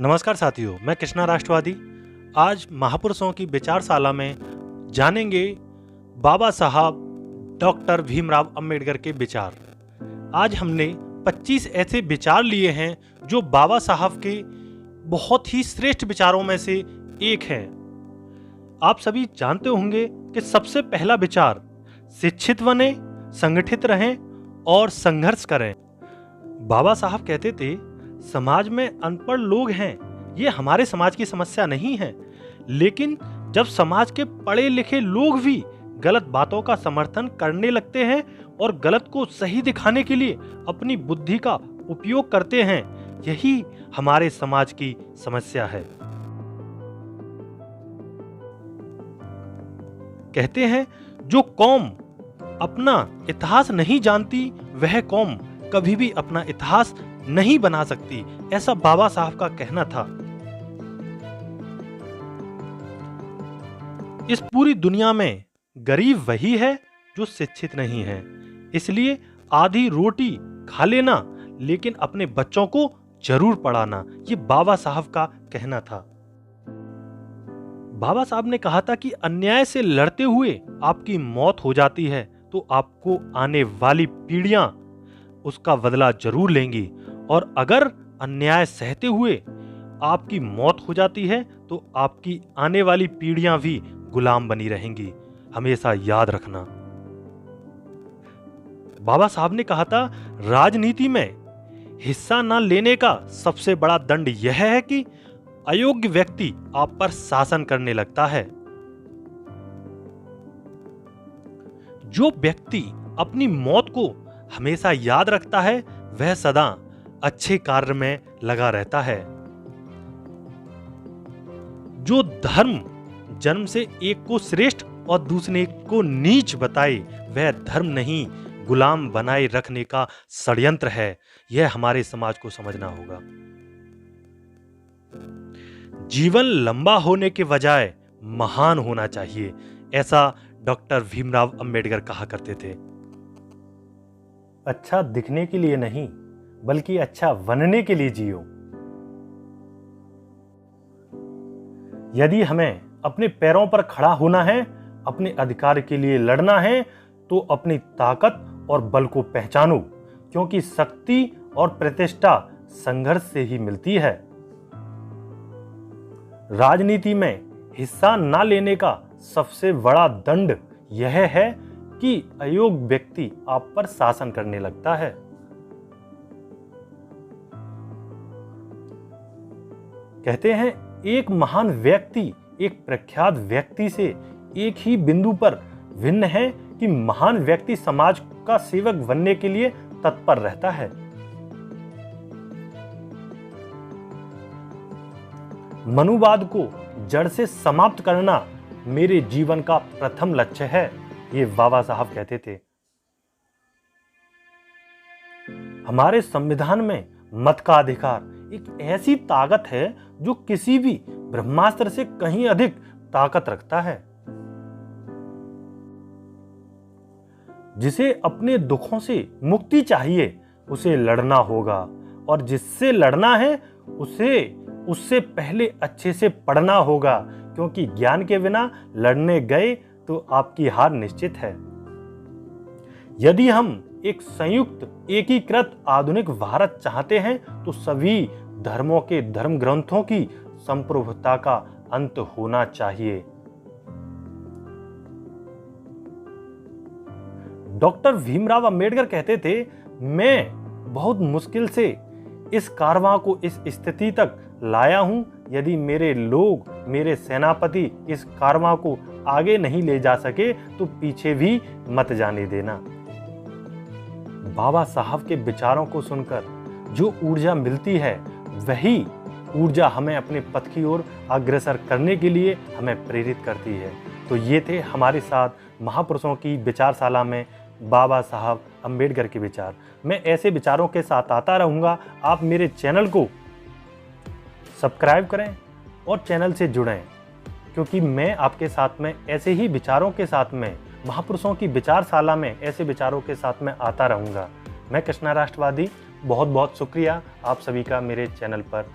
नमस्कार साथियों, मैं कृष्णा राष्ट्रवादी। आज महापुरुषों की विचारशाला में जानेंगे बाबा साहब डॉक्टर भीमराव अंबेडकर के विचार। आज हमने 25 ऐसे विचार लिए हैं जो बाबा साहब के बहुत ही श्रेष्ठ विचारों में से एक है। आप सभी जानते होंगे कि सबसे पहला विचार, शिक्षित बने, संगठित रहें और संघर्ष करें। बाबा साहब कहते थे, समाज में अनपढ़ लोग हैं, ये हमारे समाज की समस्या नहीं है, लेकिन जब समाज के पढ़े लिखे लोग भी गलत बातों का समर्थन करने लगते हैं और गलत को सही दिखाने के लिए अपनी बुद्धि का उपयोग करते हैं, यही हमारे समाज की समस्या है। कहते हैं, जो कौम अपना इतिहास नहीं जानती, वह कौम कभी भी अपना इतिहास नहीं बना सकती, ऐसा बाबा साहब का कहना था। इस पूरी दुनिया में गरीब वही है जो शिक्षित नहीं है, इसलिए आधी रोटी खा लेना लेकिन अपने बच्चों को जरूर पढ़ाना, ये बाबा साहब का कहना था। बाबा साहब ने कहा था कि अन्याय से लड़ते हुए आपकी मौत हो जाती है तो आपको आने वाली पीढ़ियां उसका बदला जरूर लेंगी, और अगर अन्याय सहते हुए आपकी मौत हो जाती है तो आपकी आने वाली पीढ़ियां भी गुलाम बनी रहेंगी। हमेशा याद रखना। बाबा साहब ने कहा था, राजनीति में हिस्सा न लेने का सबसे बड़ा दंड यह है कि अयोग्य व्यक्ति आप पर शासन करने लगता है। जो व्यक्ति अपनी मौत को हमेशा याद रखता है, वह सदा अच्छे कार्य में लगा रहता है। जो धर्म जन्म से एक को श्रेष्ठ और दूसरे को नीच बताए, वह धर्म नहीं, गुलाम बनाए रखने का षड्यंत्र है। यह हमारे समाज को समझना होगा। जीवन लंबा होने के बजाय महान होना चाहिए, ऐसा डॉक्टर भीमराव अंबेडकर कहा करते थे। अच्छा दिखने के लिए नहीं, बल्कि अच्छा बनने के लिए जियो। यदि हमें अपने पैरों पर खड़ा होना है, अपने अधिकार के लिए लड़ना है, तो अपनी ताकत और बल को पहचानो, क्योंकि शक्ति और प्रतिष्ठा संघर्ष से ही मिलती है। राजनीति में हिस्सा न लेने का सबसे बड़ा दंड यह है कि अयोग्य व्यक्ति आप पर शासन करने लगता है। कहते हैं, एक महान व्यक्ति एक प्रख्यात व्यक्ति से एक ही बिंदु पर भिन्न है कि महान व्यक्ति समाज का सेवक बनने के लिए तत्पर रहता है। मनुवाद को जड़ से समाप्त करना मेरे जीवन का प्रथम लक्ष्य है, ये बाबा साहब कहते थे। हमारे संविधान में मत का अधिकार एक ऐसी ताकत है जो किसी भी ब्रह्मास्त्र से कहीं अधिक ताकत रखता है। जिसे अपने दुखों से मुक्ति चाहिए, उसे लड़ना होगा, और जिससे लड़ना है उससे पहले अच्छे से पढ़ना होगा, क्योंकि ज्ञान के बिना लड़ने गए तो आपकी हार निश्चित है। यदि हम एक संयुक्त एकीकृत आधुनिक भारत चाहते हैं तो सभी धर्मों के धर्म ग्रंथों की संप्रभुता का अंत होना चाहिए। डॉक्टर भीमराव अंबेडकर कहते थे, मैं बहुत मुश्किल से इस कारवां को इस स्थिति तक लाया हूं। यदि मेरे लोग, मेरे सेनापति इस कारवां को आगे नहीं ले जा सके तो पीछे भी मत जाने देना। बाबा साहब के विचारों को सुनकर जो ऊर्जा मिलती है, वही ऊर्जा हमें अपने पथ की ओर अग्रसर करने के लिए हमें प्रेरित करती है। तो ये थे हमारे साथ महापुरुषों की विचारशाला में बाबा साहब अंबेडकर के विचार। मैं ऐसे विचारों के साथ आता रहूँगा। आप मेरे चैनल को सब्सक्राइब करें और चैनल से जुड़ें, क्योंकि मैं आपके साथ में ऐसे ही विचारों के साथ में, महापुरुषों की विचारशाला में ऐसे विचारों के साथ में आता रहूँगा। मैं कृष्णा राष्ट्रवादी, बहुत बहुत शुक्रिया आप सभी का मेरे चैनल पर